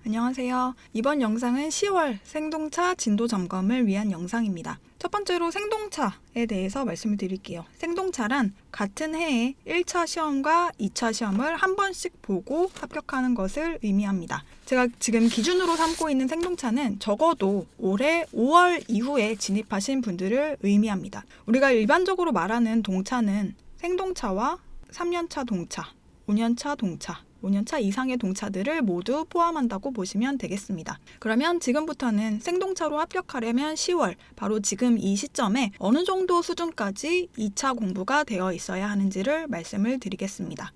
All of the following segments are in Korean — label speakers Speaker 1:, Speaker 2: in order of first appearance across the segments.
Speaker 1: 안녕하세요. 이번 영상은 10월 생동차 진도 점검을 위한 영상입니다. 첫 번째로 생동차에 대해서 말씀을 드릴게요. 생동차란 같은 해에 1차 시험과 2차 시험을 한 번씩 보고 합격하는 것을 의미합니다. 제가 지금 기준으로 삼고 있는 생동차는 적어도 올해 5월 이후에 진입하신 분들을 의미합니다. 우리가 일반적으로 말하는 동차는 생동차와 3년차 동차, 5년차 동차, 5년차 이상의 동차들을 모두 포함한다고 보시면 되겠습니다. 그러면 지금부터는 생동차로 합격하려면 10월, 바로 지금 이 시점에 어느 정도 수준까지 2차 공부가 되어 있어야 하는지를 말씀을 드리겠습니다.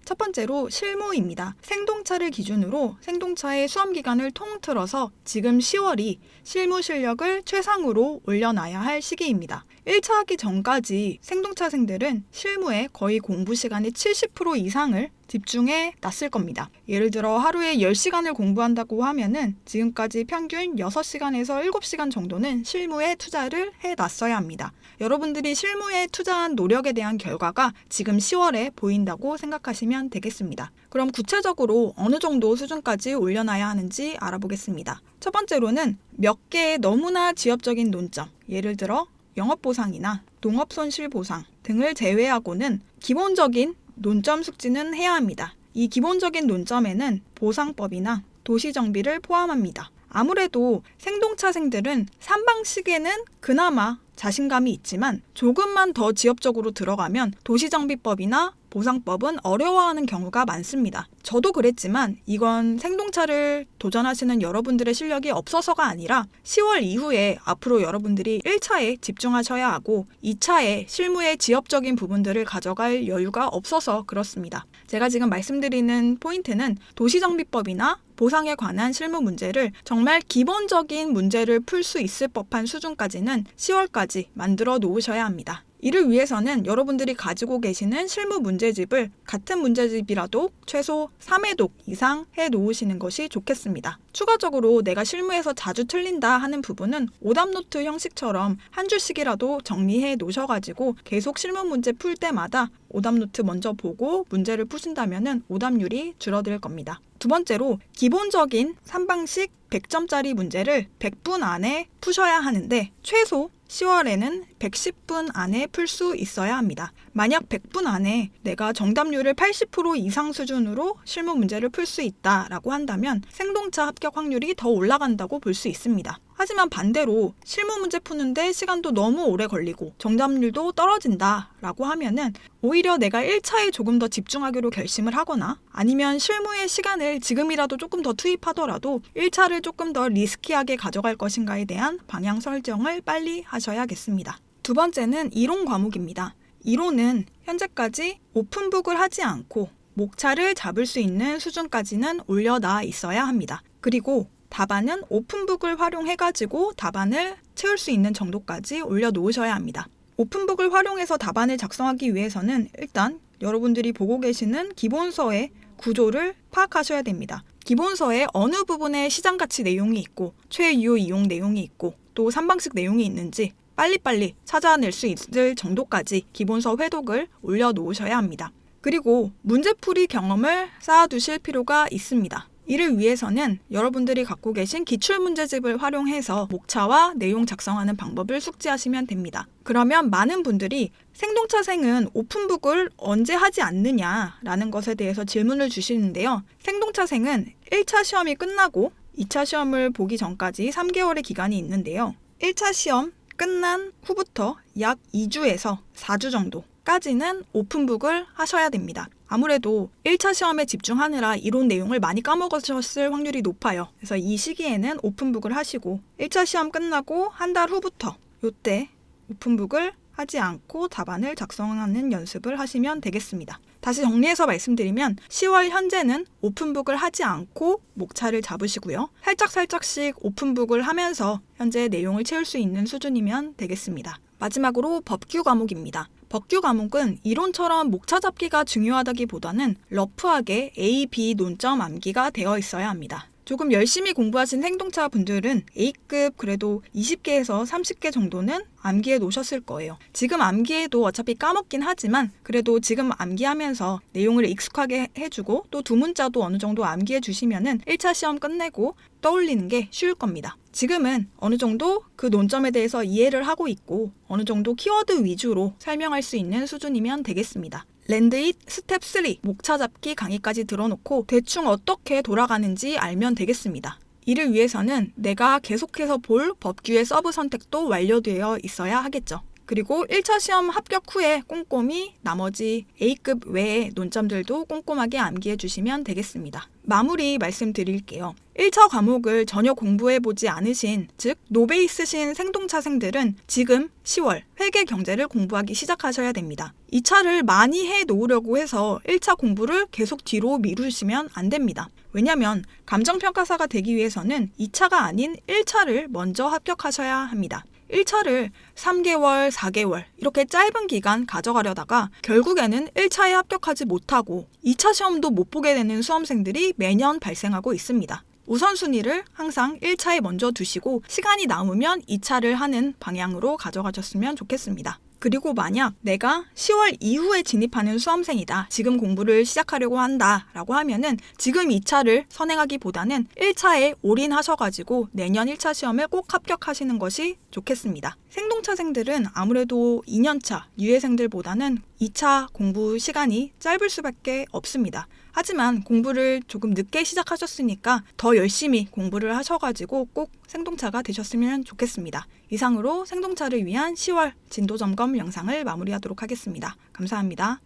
Speaker 1: 첫 번째로 실무입니다. 생동차를 기준으로 생동차의 수험 기간을 통틀어서 지금 10월이 실무 실력을 최상으로 올려놔야 할 시기입니다. 1차 하기 전까지 생동차생들은 실무에 거의 공부 시간의 70% 이상을 집중해 놨을 겁니다. 예를 들어 하루에 10시간을 공부한다고 하면은 지금까지 평균 6시간에서 7시간 정도는 실무에 투자를 해 놨어야 합니다. 여러분들이 실무에 투자한 노력에 대한 결과가 지금 10월에 보인다고 생각하시면 되겠습니다. 그럼 구체적으로 어느 정도 수준까지 올려놔야 하는지 알아보겠습니다. 첫 번째로는 몇 개의 너무나 지엽적인 논점, 예를 들어 영업보상이나 농업손실보상 등을 제외하고는 기본적인 논점 숙지는 해야 합니다. 이 기본적인 논점에는 보상법이나 도시정비를 포함합니다. 아무래도 생동차생들은 3방식에는 그나마 자신감이 있지만 조금만 더 지엽적으로 들어가면 도시정비법이나 보상법은 어려워하는 경우가 많습니다. 저도 그랬지만 이건 생동차를 도전하시는 여러분들의 실력이 없어서가 아니라 10월 이후에 앞으로 여러분들이 1차에 집중하셔야 하고 2차에 실무의 지엽적인 부분들을 가져갈 여유가 없어서 그렇습니다. 제가 지금 말씀드리는 포인트는 도시정비법이나 보상에 관한 실무 문제를 정말 기본적인 문제를 풀 수 있을 법한 수준까지는 10월까지 만들어 놓으셔야 합니다. 이를 위해서는 여러분들이 가지고 계시는 실무 문제집을 같은 문제집이라도 최소 3회독 이상 해 놓으시는 것이 좋겠습니다. 추가적으로 내가 실무에서 자주 틀린다 하는 부분은 오답노트 형식처럼 한 줄씩이라도 정리해 놓으셔가지고 계속 실무 문제 풀 때마다 오답노트 먼저 보고 문제를 푸신다면 오답률이 줄어들 겁니다. 두 번째로 기본적인 3방식 100점짜리 문제를 100분 안에 푸셔야 하는데 최소 10월에는 110분 안에 풀 수 있어야 합니다. 만약 100분 안에 내가 정답률을 80% 이상 수준으로 실무 문제를 풀 수 있다라고 한다면 생동차 합격 확률이 더 올라간다고 볼 수 있습니다. 하지만 반대로 실무 문제 푸는데 시간도 너무 오래 걸리고 정답률도 떨어진다라고 하면은 오히려 내가 1차에 조금 더 집중하기로 결심을 하거나 아니면 실무의 시간을 지금이라도 조금 더 투입하더라도 1차를 조금 더 리스키하게 가져갈 것인가에 대한 방향 설정을 빨리 하셔야겠습니다. 두 번째는 이론 과목입니다. 이론은 현재까지 오픈북을 하지 않고 목차를 잡을 수 있는 수준까지는 올려놔 있어야 합니다. 그리고 답안은 오픈북을 활용해가지고 답안을 채울 수 있는 정도까지 올려놓으셔야 합니다. 오픈북을 활용해서 답안을 작성하기 위해서는 일단 여러분들이 보고 계시는 기본서의 구조를 파악하셔야 됩니다. 기본서에 어느 부분에 시장가치 내용이 있고 최유 이용 내용이 있고 또 3방식 내용이 있는지 빨리빨리 찾아낼 수 있을 정도까지 기본서 회독을 올려놓으셔야 합니다. 그리고 문제풀이 경험을 쌓아두실 필요가 있습니다. 이를 위해서는 여러분들이 갖고 계신 기출문제집을 활용해서 목차와 내용 작성하는 방법을 숙지하시면 됩니다. 그러면 많은 분들이 생동차생은 오픈북을 언제 하지 않느냐라는 것에 대해서 질문을 주시는데요. 생동차생은 1차 시험이 끝나고 2차 시험을 보기 전까지 3개월의 기간이 있는데요. 1차 시험 끝난 후부터 약 2주에서 4주 정도까지는 오픈북을 하셔야 됩니다. 아무래도 1차 시험에 집중하느라 이론 내용을 많이 까먹으셨을 확률이 높아요. 그래서 이 시기에는 오픈북을 하시고 1차 시험 끝나고 한 달 후부터 이때 오픈북을 하지 않고 답안을 작성하는 연습을 하시면 되겠습니다. 다시 정리해서 말씀드리면 10월 현재는 오픈북을 하지 않고 목차를 잡으시고요. 살짝씩 오픈북을 하면서 현재 내용을 채울 수 있는 수준이면 되겠습니다. 마지막으로 법규 과목입니다. 법규 과목은 이론처럼 목차 잡기가 중요하다기보다는 러프하게 A, B 논점 암기가 되어 있어야 합니다. 조금 열심히 공부하신 생동차 분들은 A급 그래도 20개에서 30개 정도는 암기해 놓으셨을 거예요. 지금 암기해도 어차피 까먹긴 하지만 그래도 지금 암기하면서 내용을 익숙하게 해주고 또 두 문자도 어느 정도 암기해 주시면은 1차 시험 끝내고 떠올리는 게 쉬울 겁니다. 지금은 어느 정도 그 논점에 대해서 이해를 하고 있고 어느 정도 키워드 위주로 설명할 수 있는 수준이면 되겠습니다. 랜드잇 스텝 3 목차 잡기 강의까지 들어놓고 대충 어떻게 돌아가는지 알면 되겠습니다. 이를 위해서는 내가 계속해서 볼 법규의 서브 선택도 완료되어 있어야 하겠죠. 그리고 1차 시험 합격 후에 꼼꼼히 나머지 A급 외의 논점들도 꼼꼼하게 암기해 주시면 되겠습니다. 마무리 말씀드릴게요. 1차 과목을 전혀 공부해보지 않으신, 즉 노베이스신 생동차생들은 지금 10월 회계 경제를 공부하기 시작하셔야 됩니다. 2차를 많이 해놓으려고 해서 1차 공부를 계속 뒤로 미루시면 안 됩니다. 왜냐하면 감정평가사가 되기 위해서는 2차가 아닌 1차를 먼저 합격하셔야 합니다. 1차를 3개월, 4개월 이렇게 짧은 기간 가져가려다가 결국에는 1차에 합격하지 못하고 2차 시험도 못 보게 되는 수험생들이 매년 발생하고 있습니다. 우선순위를 항상 1차에 먼저 두시고 시간이 남으면 2차를 하는 방향으로 가져가셨으면 좋겠습니다. 그리고 만약 내가 10월 이후에 진입하는 수험생이다. 지금 공부를 시작하려고 한다. 라고 하면은 지금 2차를 선행하기보다는 1차에 올인하셔가지고 내년 1차 시험을 꼭 합격하시는 것이 좋겠습니다. 생동차생들은 아무래도 2년차 유예생들보다는 2차 공부 시간이 짧을 수밖에 없습니다. 하지만 공부를 조금 늦게 시작하셨으니까 더 열심히 공부를 하셔가지고 꼭 생동차가 되셨으면 좋겠습니다. 이상으로 생동차를 위한 10월 진도 점검 영상을 마무리하도록 하겠습니다. 감사합니다.